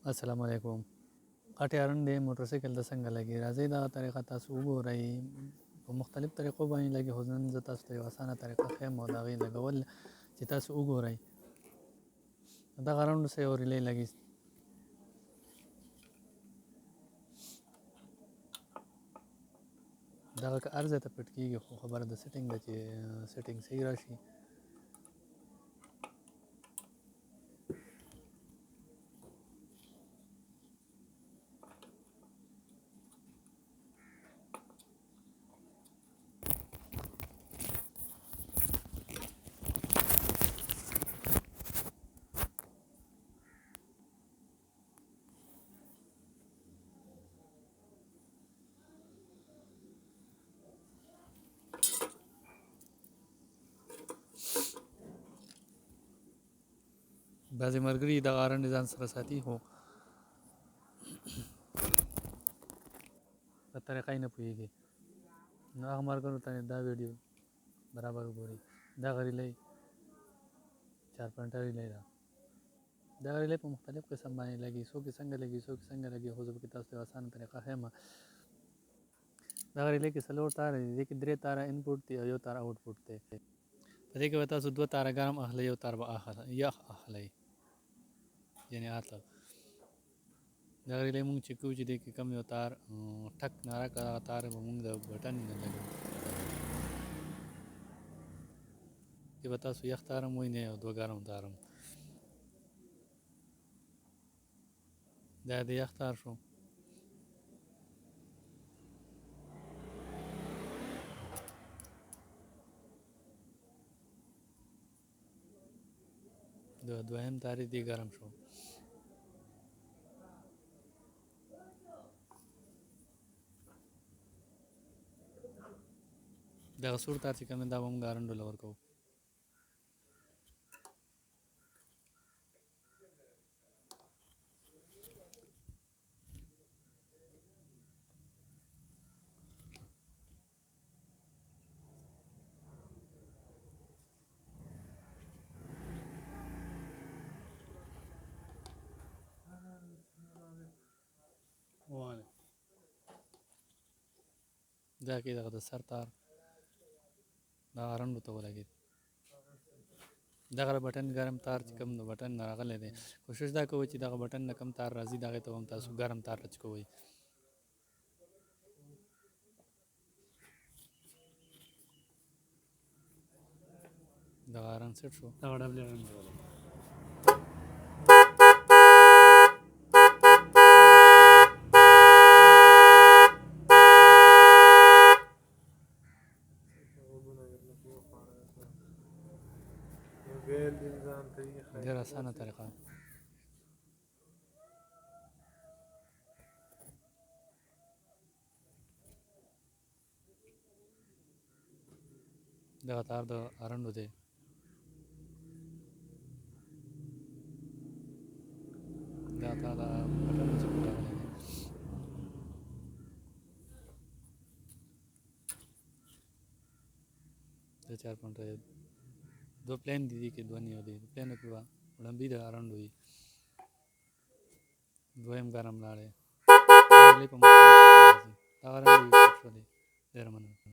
السلام علیکم. غټ هارن دی موټرسایکل د څنګه لګي راځي دا طریقه تاسو وګورئ په مختلف طریقو باندې لګي خو نن زه تاسو ته یو اسانه طریقه ښیم او د هغې لګول چې تاسو وګورئ. دغه راوند سه یو ریلې لګي دغه که هر ځای ته پټ کېږي خو خبره د سیټینګ ده چې سیټینګ صحیح راشي. بعضې ملګري دغه هارن ځان سره ساتي خو په طریقه یې نه پوهېږي. نو هغه ملګرو ته دا ویډیو برابر وګورئ. دغه ریلۍ 4 پوینټه ریلۍ ده. دغه ریلۍ په مختلف قسم باندې لګي، څوک یې څنګه لګي څوک یې څنګه لګي خو زه پکې تاسو ته یو اسانه طریقه ښیم. دغه ریلۍ کې 4 تاره دي، دې کې 3 تاره انپوټ دي او 1 تار آوټپوټ دی. په دې کې به تاسو 2 تاره ګرم اخلئ، 1 تار به یخ اخلئ، یعنې اته. دغه ریلۍ مونږ چې کوو چې دې کې کم یو تار ټک ناره کړه هغه تار به مونږ د بټن نه لګوو. دې به تاسو یخ تار هم ووینئ او 2 ګرم تار هم. دا د یخ تار شو. د دویم تار یې دې ګرم شو. دغه سور تار چې کوم دی دا به مونږ هارن ډوله ورکوو. دا کې دغه د سر تار دا هارنډو ته ولګېد. دغه بټن ګرم تار چې کوم د بټن نه راغلی دی کوشش دا کوئ چې دغه بټن نه کم تار راځي د هغې ته هم تاسو ګرم تار ټچ کوئ. دغه هارن سیټ شو. دغه ډبلې هارن ډېر اسانه طریقه. دغه تار د هارنډو دی. دغه تار د بټن څخه راغلی دی. د 4 پوینټه 2 پلین دي، دې کې 2 نیو دي. پلینو کې به وړمبي د هارنډو وي. دویم ګرم لاړی. ریلۍ په مختلف قسم راځي. دغه هارنډ ډېر شو دی. ډېره مننه.